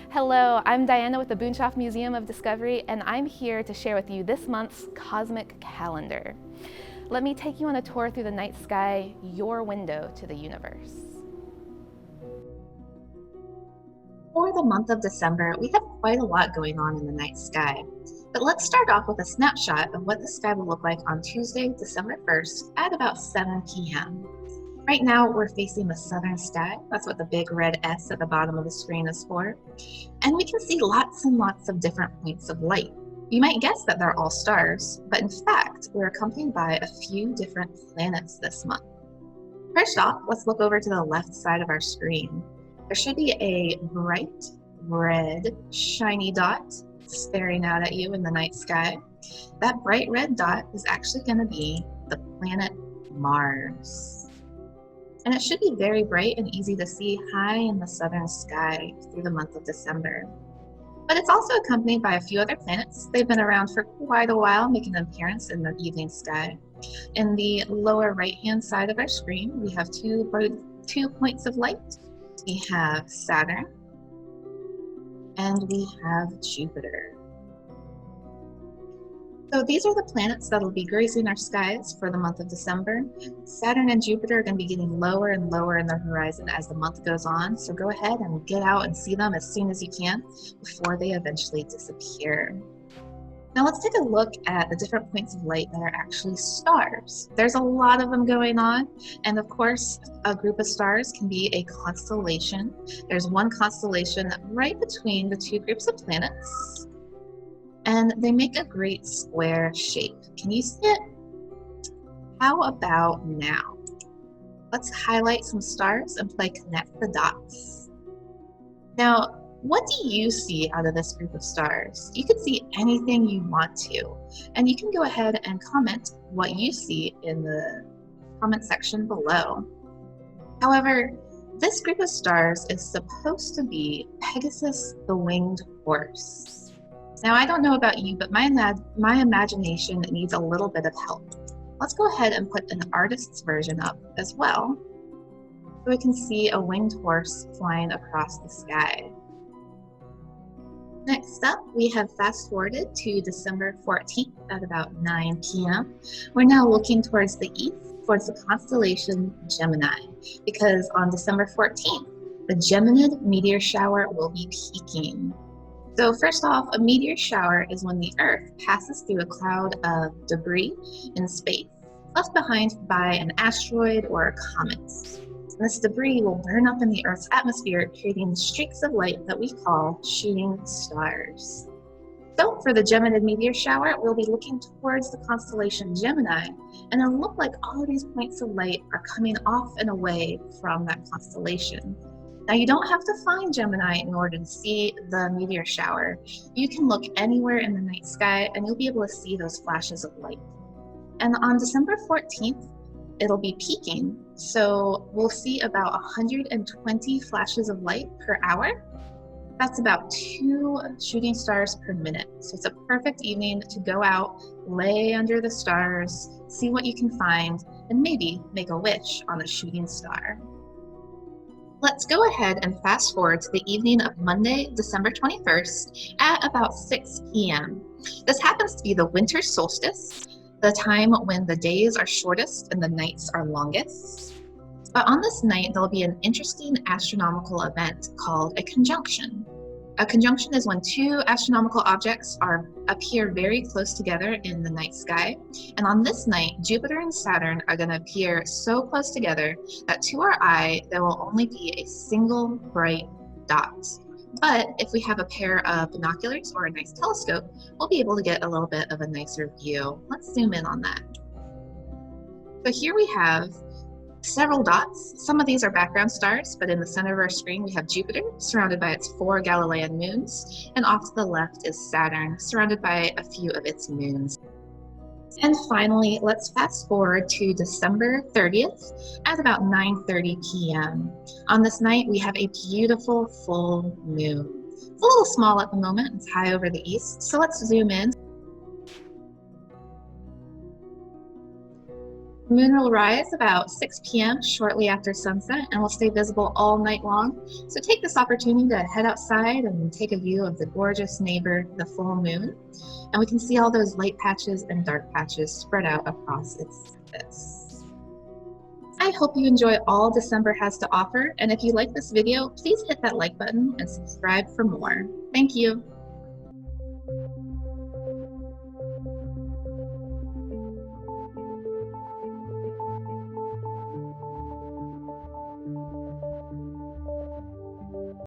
Hello, I'm Diana with the Boonshoff Museum of Discovery, and I'm here to share with you this month's cosmic calendar. Let me take you on a tour through the night sky, your window to the universe. For the month of December, we have quite a lot going on in the night sky. But let's start off with a snapshot of what the sky will look like on Tuesday, December 1st at about 7 p.m. Right now, we're facing the southern sky. That's what the big red S at the bottom of the screen is for. And we can see lots and lots of different points of light. You might guess that they're all stars, but in fact, we're accompanied by a few different planets this month. First off, let's look over to the left side of our screen. There should be a bright red shiny dot staring out at you in the night sky. That bright red dot is actually going to be the planet Mars. And it should be very bright and easy to see high in the southern sky through the month of December. But it's also accompanied by a few other planets. They've been around for quite a while, making an appearance in the evening sky. In the lower right-hand side of our screen, we have two points of light. We have Saturn, and we have Jupiter. So these are the planets that will be gracing our skies for the month of December. Saturn and Jupiter are going to be getting lower and lower in the horizon as the month goes on, so go ahead and get out and see them as soon as you can before they eventually disappear. Now let's take a look at the different points of light that are actually stars. There's a lot of them going on, and of course, a group of stars can be a constellation. There's one constellation right between the two groups of planets, and they make a great square shape. Can you see it? How about now? Let's highlight some stars and play connect the dots. Now, what do you see out of this group of stars? You can see anything you want to, and you can go ahead and comment what you see in the comment section below. However, this group of stars is supposed to be Pegasus the winged horse. Now, I don't know about you, but my imagination needs a little bit of help. Let's go ahead and put an artist's version up as well, so we can see a winged horse flying across the sky. Next up, we have fast forwarded to December 14th at about 9 p.m. We're now looking towards the east, towards the constellation Gemini, because on December 14th, the Geminid meteor shower will be peaking. So first off, a meteor shower is when the Earth passes through a cloud of debris in space, left behind by an asteroid or a comet. This debris will burn up in the Earth's atmosphere, creating streaks of light that we call shooting stars. So for the Geminid meteor shower, we'll be looking towards the constellation Gemini, and it'll look like all of these points of light are coming off and away from that constellation. Now, you don't have to find Gemini in order to see the meteor shower. You can look anywhere in the night sky and you'll be able to see those flashes of light. And on December 14th, it'll be peaking, so we'll see about 120 flashes of light per hour. That's about 2 shooting stars per minute. So it's a perfect evening to go out, lay under the stars, see what you can find, and maybe make a wish on a shooting star. Let's go ahead and fast forward to the evening of Monday, December 21st at about 6 p.m. This happens to be the winter solstice, the time when the days are shortest and the nights are longest. But on this night, there'll be an interesting astronomical event called a conjunction. A conjunction is when two astronomical objects appear very close together in the night sky. And on this night, Jupiter and Saturn are going to appear so close together that to our eye, there will only be a single bright dot. But if we have a pair of binoculars or a nice telescope, we'll be able to get a little bit of a nicer view. Let's zoom in on that. So here we have several dots. Some of these are background stars, but in the center of our screen we have Jupiter, surrounded by its 4 Galilean moons, and off to the left is Saturn, surrounded by a few of its moons. And finally, let's fast forward to December 30th at about 9:30 p.m. On this night, we have a beautiful full moon. It's a little small at the moment, it's high over the east, so let's zoom in. The moon will rise about 6 p.m. shortly after sunset and will stay visible all night long. So take this opportunity to head outside and take a view of the gorgeous neighbor, the full moon. And we can see all those light patches and dark patches spread out across its surface. I hope you enjoy all December has to offer. And if you like this video, please hit that like button and subscribe for more. Thank you.